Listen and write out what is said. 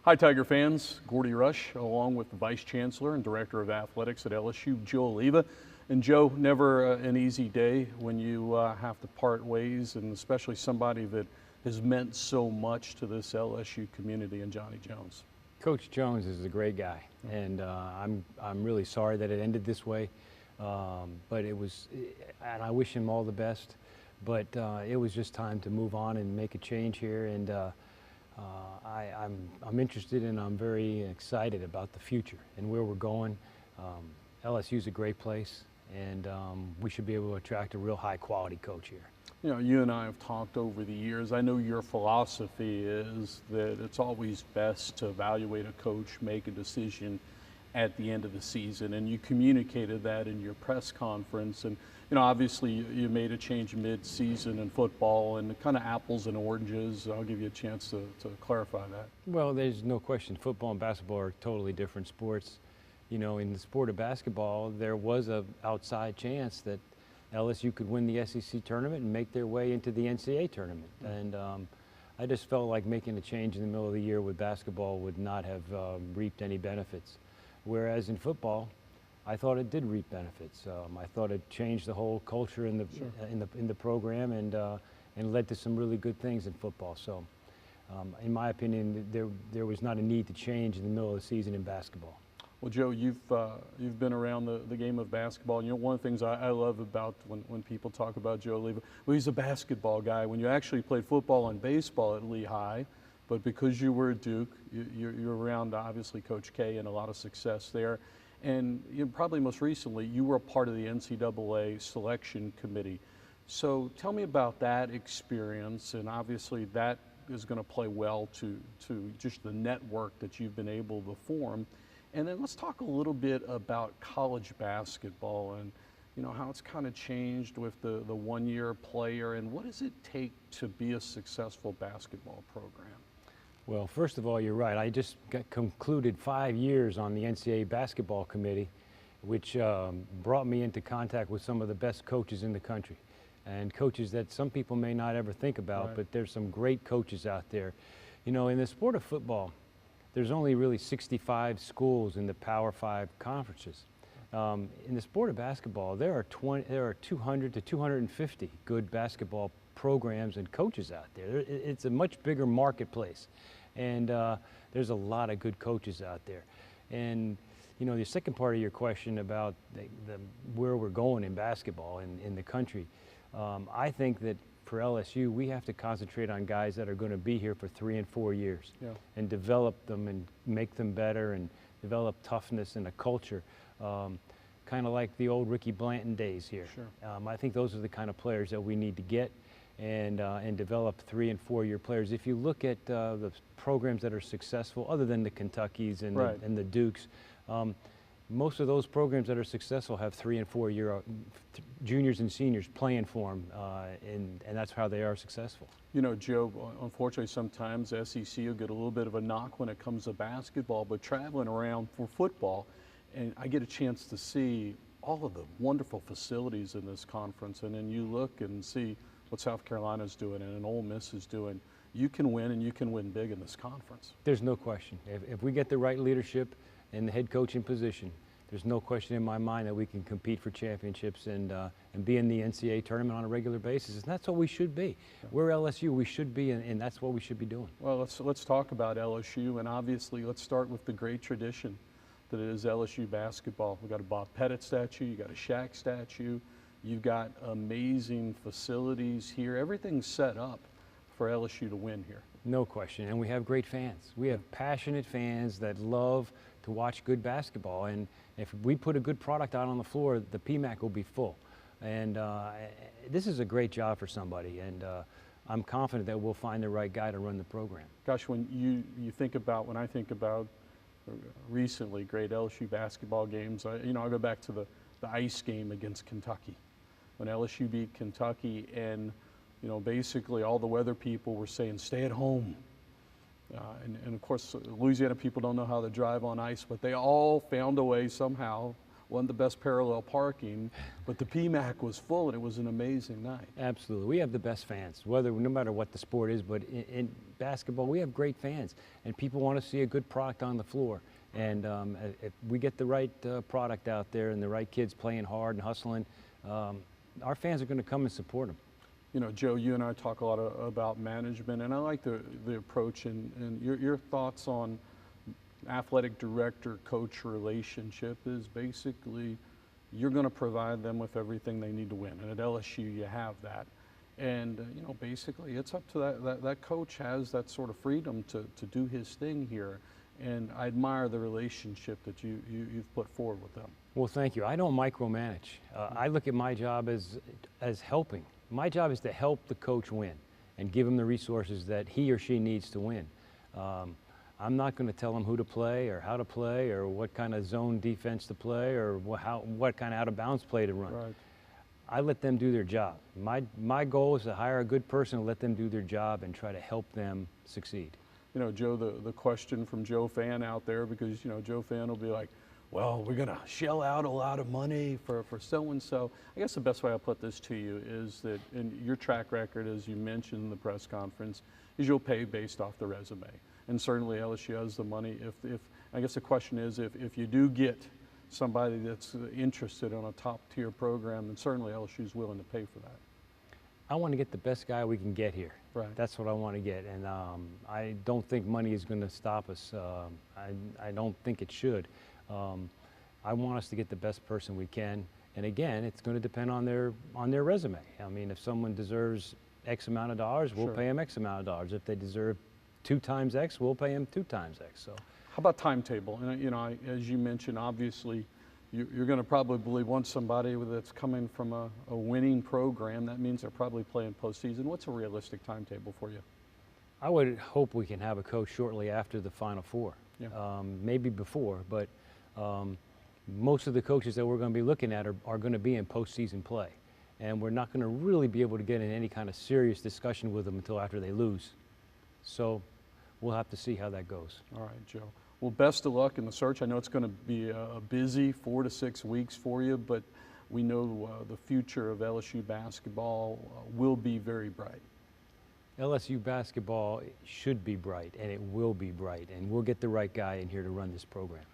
Hi, Tiger fans. Gordy Rush, along with the Vice Chancellor and Director of Athletics at LSU, Joe Alleva. And Joe, never an easy day when you have to part ways, and especially somebody that has meant so much to this LSU community, and Johnny Jones. Coach Jones is a great guy, and I'm really sorry that it ended this way. But it was, and I wish him all the best. But it was just time to move on and make a change here, and I'm interested and I'm very excited about the future and where we're going. LSU is a great place, and we should be able to attract a real high-quality coach here. You know, you and I have talked over the years. I know your philosophy is that it's always best to evaluate a coach, make a decision at the end of the season, and you communicated that in your press conference. And you know, obviously you made a change mid-season in football, and kind of apples and oranges. I'll give you a chance to clarify that. Well, there's no question. Football and basketball are totally different sports. You know, in the sport of basketball, there was an outside chance that LSU could win the SEC tournament and make their way into the NCAA tournament. And I just felt like making a change in the middle of the year with basketball would not have reaped any benefits. Whereas in football, I thought it did reap benefits. I thought it changed the whole culture in the program, and led to some really good things in football. So, in my opinion, there was not a need to change in the middle of the season in basketball. Well, Joe, you've been around the game of basketball. You know, one of the things I love about when people talk about Joe Alleva, well, he's a basketball guy. When you actually played football and baseball at Lehigh, but because you were at Duke, you're around obviously Coach K and a lot of success there. And you know, probably most recently, you were a part of the NCAA selection committee. So tell me about that experience, and obviously that is going to play well to just the network that you've been able to form. And then let's talk a little bit about college basketball and you know how it's kind of changed with the one-year player, and what does it take to be a successful basketball program? Well, first of all, you're right. I just concluded 5 years on the NCAA basketball committee, which brought me into contact with some of the best coaches in the country, and coaches that some people may not ever think about, right. But there's some great coaches out there. You know, in the sport of football, there's only really 65 schools in the Power 5 conferences. In the sport of basketball, there are 200 to 250 good basketball programs and coaches out there. It's a much bigger marketplace, and there's a lot of good coaches out there. And you know, the second part of your question about where we're going in basketball in the country, I think that for LSU, we have to concentrate on guys that are going to be here for 3 and 4 years, yeah, and develop them and make them better and develop toughness and a culture, kind of like the old Ricky Blanton days here. Sure. I think those are the kind of players that we need to get and develop 3 and 4 year players. If you look at the programs that are successful, other than the Kentuckys and, right, the Dukes, most of those programs that are successful have 3 and 4 year juniors and seniors playing for them, and that's how they are successful. You know, Joe, unfortunately sometimes SEC will get a little bit of a knock when it comes to basketball, but traveling around for football, and I get a chance to see all of the wonderful facilities in this conference, and then you look and see what South Carolina's doing and Ole Miss is doing. You can win, and you can win big in this conference. There's no question. If we get the right leadership in the head coaching position, there's no question in my mind that we can compete for championships and be in the NCAA tournament on a regular basis. And that's what we should be. Yeah. We're LSU. We should be, and that's what we should be doing. Well, let's talk about LSU, and obviously let's start with the great tradition that is LSU basketball. We've got a Bob Pettit statue. You got a Shaq statue. You've got amazing facilities here. Everything's set up for LSU to win here. No question, and we have great fans. We have passionate fans that love to watch good basketball, and if we put a good product out on the floor, the PMAC will be full. And this is a great job for somebody, and I'm confident that we'll find the right guy to run the program. Gosh, when when I think about recently great LSU basketball games, I go back to the ice game against Kentucky, when LSU beat Kentucky, and you know, basically all the weather people were saying, stay at home. And of course, Louisiana people don't know how to drive on ice, but they all found a way somehow, wasn't the best parallel parking, but the PMAC was full and it was an amazing night. Absolutely. We have the best fans, no matter what the sport is, but in basketball, we have great fans, and people want to see a good product on the floor. And if we get the right product out there and the right kids playing hard and hustling, our fans are going to come and support them. You know, Joe, you and I talk a lot about management, and I like the approach and your thoughts on athletic director-coach relationship is basically you're going to provide them with everything they need to win. And at LSU, you have that. And, you know, basically it's up to that coach has that sort of freedom to do his thing here. And I admire the relationship that you've put forward with them. Well, thank you. I don't micromanage. I look at my job as helping. My job is to help the coach win and give him the resources that he or she needs to win. I'm not going to tell them who to play or how to play or what kind of zone defense to play or what kind of out-of-bounds play to run. Right. I let them do their job. My goal is to hire a good person and let them do their job and try to help them succeed. You know, Joe, the question from Joe fan out there, because, you know, Joe fan will be like, well, we're going to shell out a lot of money for so-and-so. I guess the best way I'll put this to you is that in your track record, as you mentioned in the press conference, is you'll pay based off the resume. And certainly LSU has the money. If I guess the question is, if you do get somebody that's interested in a top-tier program, then certainly LSU is willing to pay for that. I want to get the best guy we can get here. Right. That's what I want to get, and I don't think money is going to stop us. I don't think it should. I want us to get the best person we can, and again, it's going to depend on their resume. I mean, if someone deserves X amount of dollars, we'll pay them X amount of dollars. If they deserve 2 times X, we'll pay them 2 times X. So, how about timetable? And you know, as you mentioned, obviously, you're going to probably want somebody that's coming from a winning program. That means they're probably playing postseason. What's a realistic timetable for you? I would hope we can have a coach shortly after the Final Four. Yeah. Maybe before, but most of the coaches that we're going to be looking at are going to be in postseason play. And we're not going to really be able to get in any kind of serious discussion with them until after they lose. So we'll have to see how that goes. All right, Joe. Well, best of luck in the search. I know it's going to be a busy 4 to 6 weeks for you, but we know the future of LSU basketball will be very bright. LSU basketball should be bright, and it will be bright, and we'll get the right guy in here to run this program.